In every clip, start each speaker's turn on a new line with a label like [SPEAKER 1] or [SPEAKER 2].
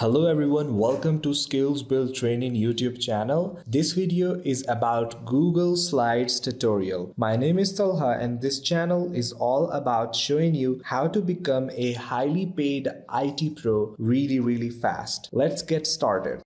[SPEAKER 1] Hello everyone, welcome to Skills Build Training YouTube channel. This video is about Google Slides tutorial. My name is Talha and this channel is all about showing you how to become a highly paid IT pro really fast. Let's get started.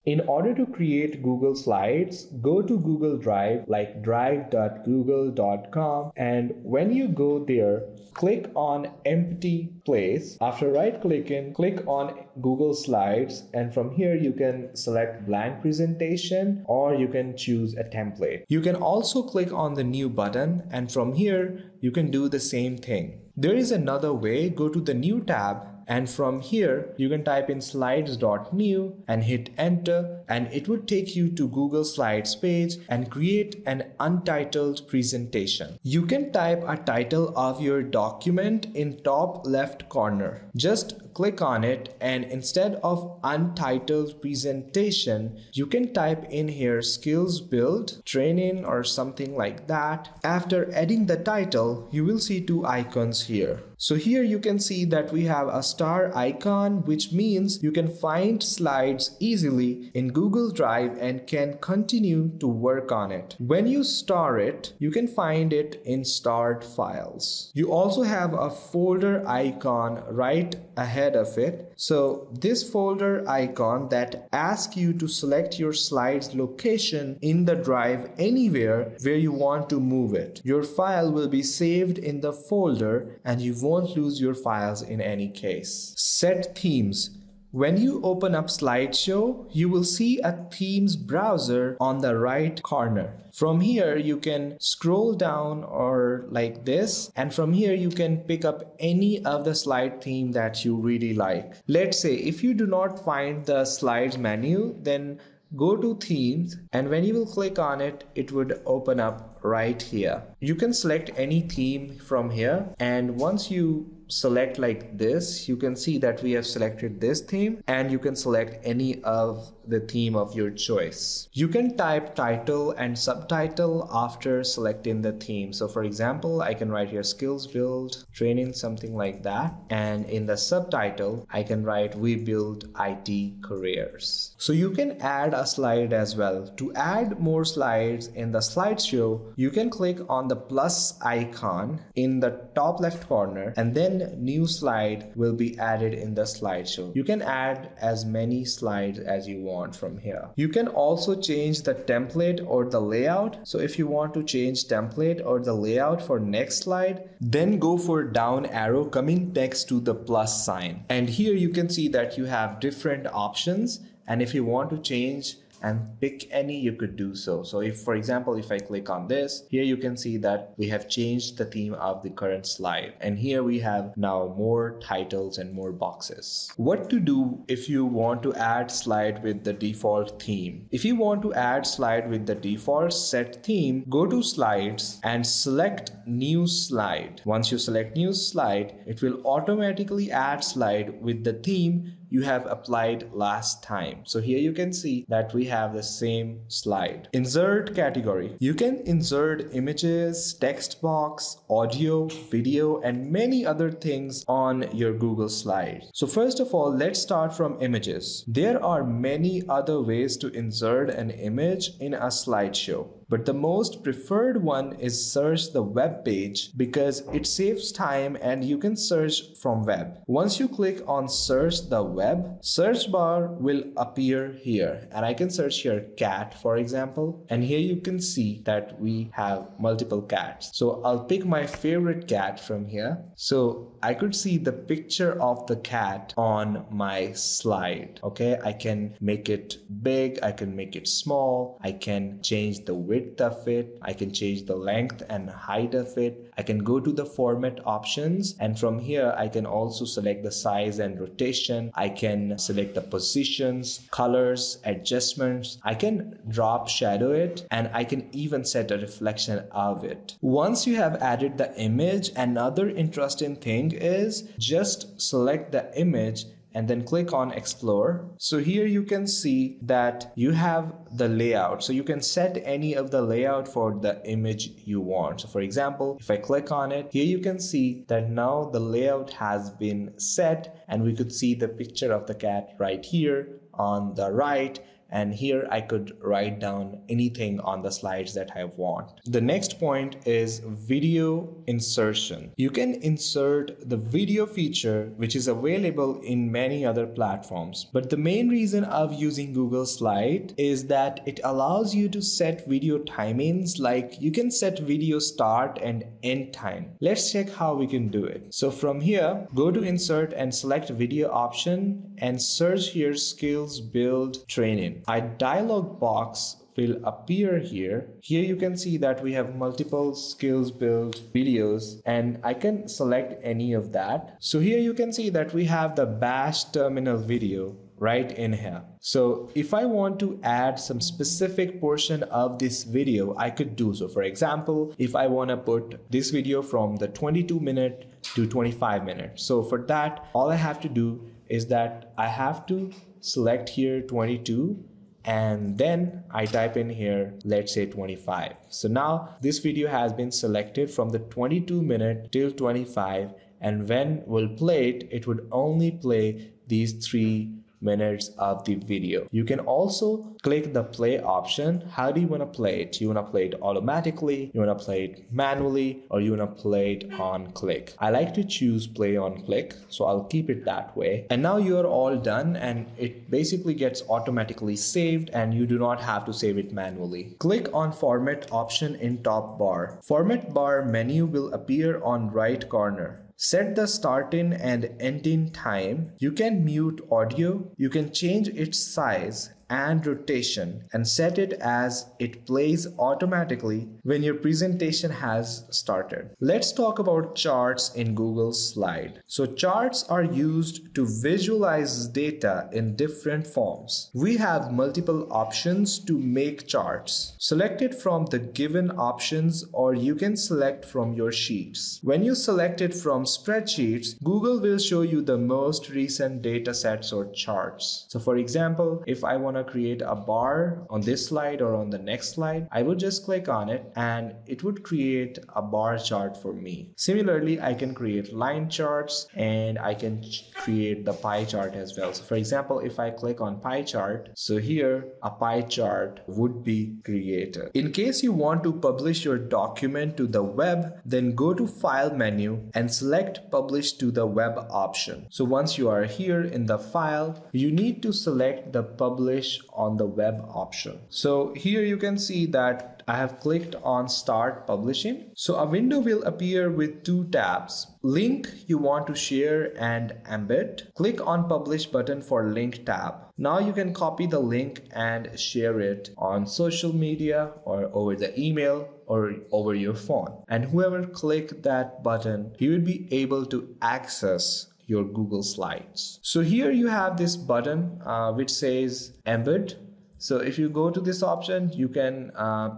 [SPEAKER 1] In order to create Google Slides, go to Google Drive like drive.google.com, and when you go there, click on Empty Place. After right-clicking, click on Google Slides, and from here you can select blank presentation or you can choose a template. You can also click on the New button, and from here you can do the same thing. There is another way. Go to the New tab, and from here you can type in slides.new and hit enter, and it would take you to Google Slides page and create an untitled presentation. You can type a title of your document in top left corner. Just click on it, and instead of untitled presentation, you can type in here skills build training or something like that. After adding the title, you will see two icons here. So here you can see that we have a star icon, which means you can find slides easily in Google Drive and can continue to work on it. When you star it, you can find it in starred files. You also have a folder icon right ahead of it. So this folder icon that asks you to select your slides location in the drive anywhere where you want to move it. Your file will be saved in the folder and you won't lose your files in any case. Set themes. When you open up Slideshow, you will see a themes browser on the right corner. From here, you can scroll down or like this, and from here you can pick up any of the slide theme that you really like. Let's say if you do not find the slides menu, then go to themes, and when you will click on it, it would open up right here. You can select any theme from here, and once you select like this, you can see that we have selected this theme, and you can select any of the theme of your choice. You can type title and subtitle after selecting the theme. So for example, I can write here skills build training, something like that, and in the subtitle I can write we build IT careers. So you can add a slide as well. To add more slides in the slideshow, you can click on the plus icon in the top left corner, and then new slide will be added in the slideshow. You can add as many slides as you want from here. You can also change the template or the layout. So if you want to change template or the layout for next slide, then go for down arrow coming next to the plus sign. And here you can see that you have different options, and if you want to change and pick any, you could do so. So if, for example, if I click on this, here you can see that we have changed the theme of the current slide. And here we have now more titles and more boxes. What to do if you want to add slide with the default theme? If you want to add slide with the default set theme, go to slides and select new slide. Once you select new slide, it will automatically add slide with the theme you have applied last time. So here you can see that we have the same slide. Insert category. You can insert images, text box, audio, video, and many other things on your Google Slides. So first of all, let's start from images. There are many other ways to insert an image in a slideshow, but the most preferred one is search the web page because it saves time and you can search from web. Once you click on search the web, search bar will appear here, and I can search here cat, for example, and here you can see that we have multiple cats. So I'll pick my favorite cat from here. So I could see the picture of the cat on my slide. Okay, I can make it big, I can make it small, I can change the width of it, I can change the length and height of it, I can go to the format options, and from here I can also select the size and rotation, I can select the positions, colors, adjustments, I can drop shadow it, and I can even set a reflection of it. Once you have added the image, another interesting thing is just select the image and then click on explore. So here you can see that you have the layout. So you can set any of the layout for the image you want. So for example, if I click on it, here you can see that now the layout has been set and we could see the picture of the cat right here on the right. And here I could write down anything on the slides that I want. The next point is video insertion. You can insert the video feature, which is available in many other platforms. But the main reason of using Google Slide is that it allows you to set video timings, like you can set video start and end time. Let's check how we can do it. So from here, go to insert and select video option and search here skills build training. A dialog box will appear here. Here you can see that we have multiple skills build videos and I can select any of that. So here you can see that we have the bash terminal video right in here. So if I want to add some specific portion of this video, I could do so. For example, if I want to put this video from the 22-minute to 25-minute. So for that, all I have to do is that I have to select here 22 and then I type in here, let's say 25. So now this video has been selected from the 22-minute till 25, and when we'll play it, it would only play these 3 minutes of the video. You can also click the play option. How do you want to play it? You want to play it automatically, you want to play it manually, or you want to play it on click? I like to choose play on click, so I'll keep it that way. And now you're all done and it basically gets automatically saved and you do not have to save it manually. Click on format option in top bar. Format bar menu will appear on right corner. Set the starting and ending time. You can mute audio. You can change its size and rotation and set it as it plays automatically when your presentation has started. Let's talk about charts in Google Slide. So charts are used to visualize data in different forms. We have multiple options to make charts. Select it from the given options or you can select from your sheets. When you select it from spreadsheets, Google will show you the most recent data sets or charts. So for example, if I want to create a bar on this slide or on the next slide, I would just click on it and it would create a bar chart for me. Similarly, I can create line charts and I can create the pie chart as well. So for example, if I click on pie chart, so here a pie chart would be created. In case you want to publish your document to the web, then go to file menu and select publish to the web option. So once you are here in the file, you need to select the publish on the web option. So here you can see that I have clicked on start publishing. So a window will appear with 2 tabs. Link you want to share and embed. Click on publish button for link tab. Now you can copy the link and share it on social media or over the email or over your phone. And whoever clicked that button, he would be able to access your Google Slides. So here you have this button which says embed. So if you go to this option, you can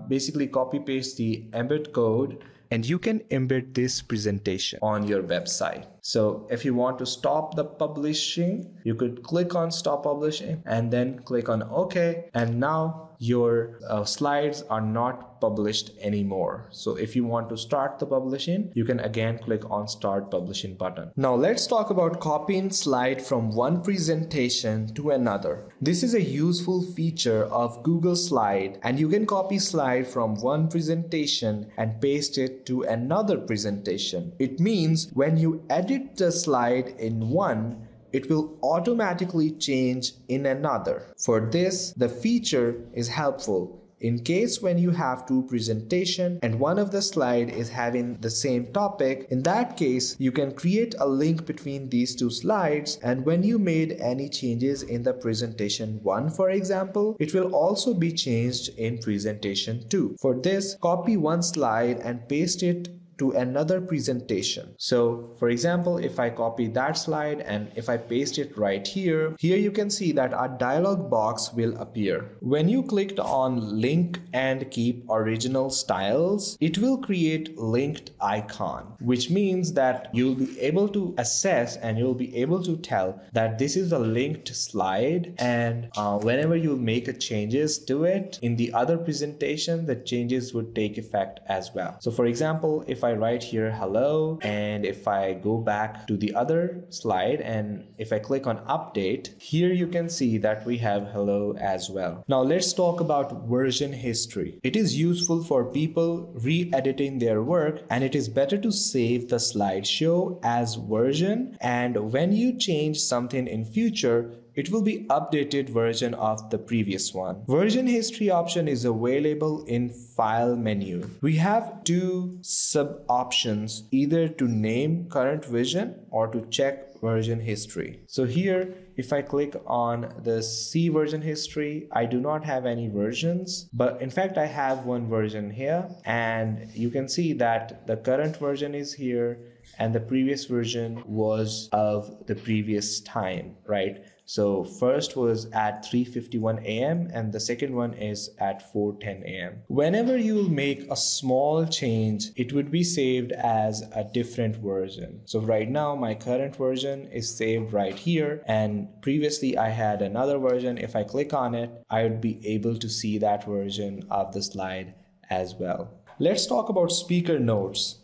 [SPEAKER 1] basically copy paste the embed code and you can embed this presentation on your website. So if you want to stop the publishing, you could click on stop publishing and then click on OK. And now your slides are not published anymore. So if you want to start the publishing, you can again click on start publishing button. Now let's talk about copying slide from one presentation to another. This is a useful feature of Google Slide, and you can copy slide from one presentation and paste it to another presentation. It means when you edit the slide in one, it will automatically change in another. For this, the feature is helpful in case when you have 2 presentations and one of the slide is having the same topic. In that case, you can create a link between these 2 slides, and when you made any changes in the presentation 1, for example, it will also be changed in presentation 2. For this, copy one slide and paste it to another presentation. So for example, if I copy that slide and if I paste it right here, you can see that a dialog box will appear. When you clicked on link and keep original styles, it will create linked icon, which means that you'll be able to assess and you'll be able to tell that this is a linked slide, and whenever you make a changes to it in the other presentation, the changes would take effect as well. So for example, if I write here hello, and if I go back to the other slide and if I click on update, here you can see that we have hello as well. Now let's talk about version history. It is useful for people re-editing their work, and it is better to save the slideshow as version, and when you change something in future, it will be updated version of the previous one. Version history option is available in file menu. We have two sub options, either to name current version or to check version history. So here, if I click on the see version history, I do not have any versions, but in fact I have one version here, and you can see that the current version is here and the previous version was of the previous time, right? So first was at 3:51 a.m. and the second one is at 4:10 a.m. Whenever you will make a small change, it would be saved as a different version. So right now my current version is saved right here, and previously I had another version. If I click on it, I would be able to see that version of the slide as well. Let's talk about speaker notes.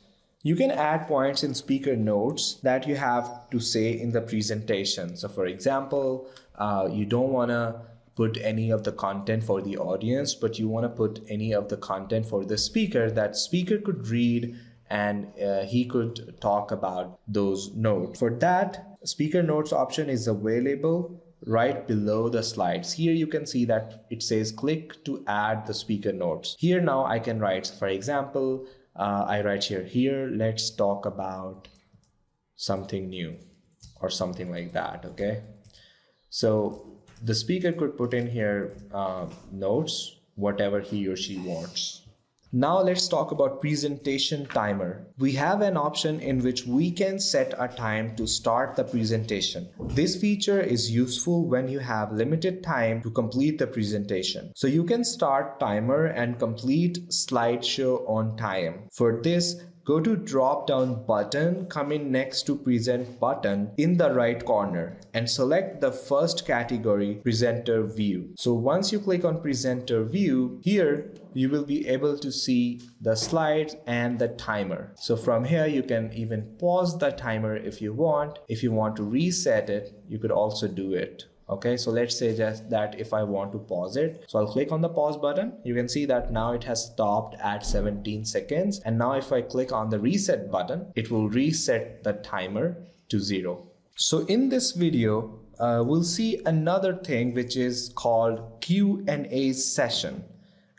[SPEAKER 1] You can add points in speaker notes that you have to say in the presentation. So for example, you don't want to put any of the content for the audience, but you want to put any of the content for the speaker that speaker could read, and he could talk about those notes. For that, speaker notes option is available right below the slides. Here you can see that it says click to add the speaker notes. Here now I can write, for example, I write here, let's talk about something new or something like that, okay? So the speaker could put in here notes, whatever he or she wants. Now let's talk about presentation timer. We have an option in which we can set a time to start the presentation. This feature is useful when you have limited time to complete the presentation. So you can start timer and complete slideshow on time. For this, go to drop down button coming next to present button in the right corner and select the first category, presenter view. So once you click on presenter view, here you will be able to see the slides and the timer. So from here you can even pause the timer if you want. If you want to reset it, you could also do it. Okay, so let's say just that if I want to pause it, so I'll click on the pause button. You can see that now it has stopped at 17 seconds. And now if I click on the reset button, it will reset the timer to 0. So in this video, we'll see another thing which is called Q&A session.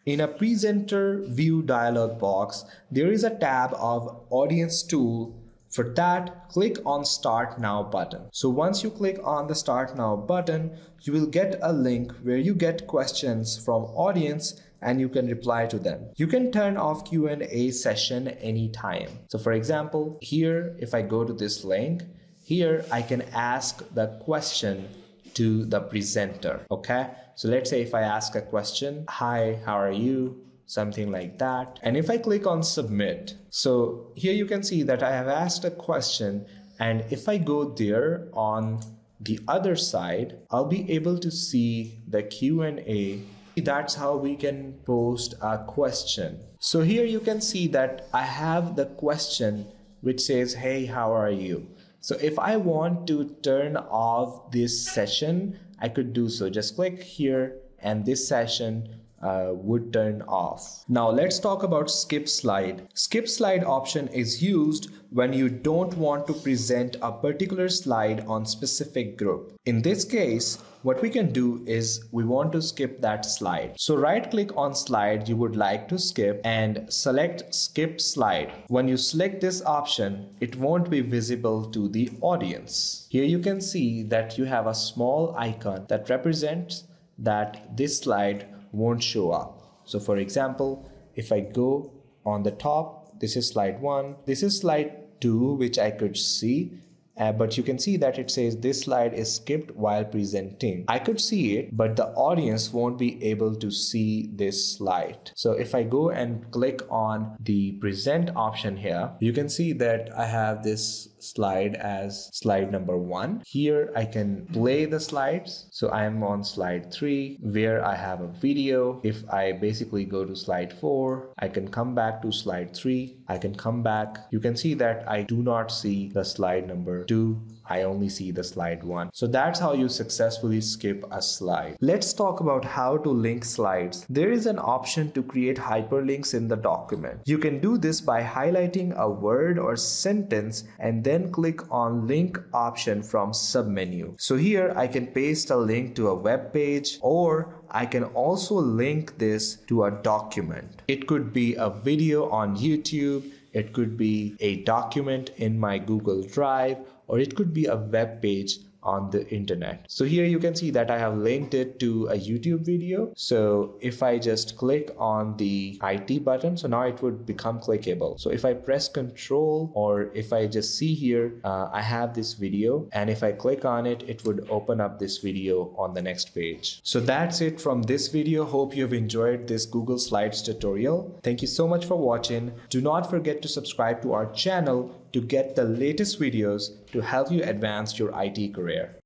[SPEAKER 1] In a presenter view dialog box, there is a tab of audience tool. For that, click on Start Now button. So once you click on the Start Now button, you will get a link where you get questions from audience and you can reply to them. You can turn off Q&A session anytime. So for example, here, if I go to this link, here I can ask the question to the presenter, okay? So let's say if I ask a question, hi, how are you? Something like that. And if I click on submit, so here you can see that I have asked a question, and if I go there on the other side, I'll be able to see the Q&A. That's how we can post a question. So here you can see that I have the question which says, hey, how are you? So if I want to turn off this session, I could do so. Just click here and this session would turn off. Now let's talk about skip slide. Skip slide option is used when you don't want to present a particular slide on specific group. In this case, what we can do is we want to skip that slide. So right click on slide you would like to skip and select skip slide. When you select this option, it won't be visible to the audience. Here you can see that you have a small icon that represents that this slide won't show up. So for example, if I go on the top, This is slide 1. This is slide 2, which I could see. But you can see that it says this slide is skipped while presenting. I could see it, but the audience won't be able to see this slide. So if I go and click on the present option here, you can see that I have this slide as slide number 1. Here I can play the slides. So I am on slide 3 where I have a video. If I basically go to slide 4, I can come back to slide 3. I can come back. You can see that I do not see the slide number 2. I only see the slide 1. So that's how you successfully skip a slide. Let's talk about how to link slides. There is an option to create hyperlinks in the document. You can do this by highlighting a word or sentence and then click on link option from submenu. So here I can paste a link to a web page, or I can also link this to a document. It could be a video on YouTube, it could be a document in my Google Drive, or it could be a web page on the internet. So here you can see that I have linked it to a YouTube video. So if I just click on the IT button, so now it would become clickable. So if I press Control, or if I just see here, I have this video, and if I click on it, it would open up this video on the next page. So that's it from this video. Hope you've enjoyed this Google Slides tutorial. Thank you so much for watching. Do not forget to subscribe to our channel to get the latest videos to help you advance your IT career.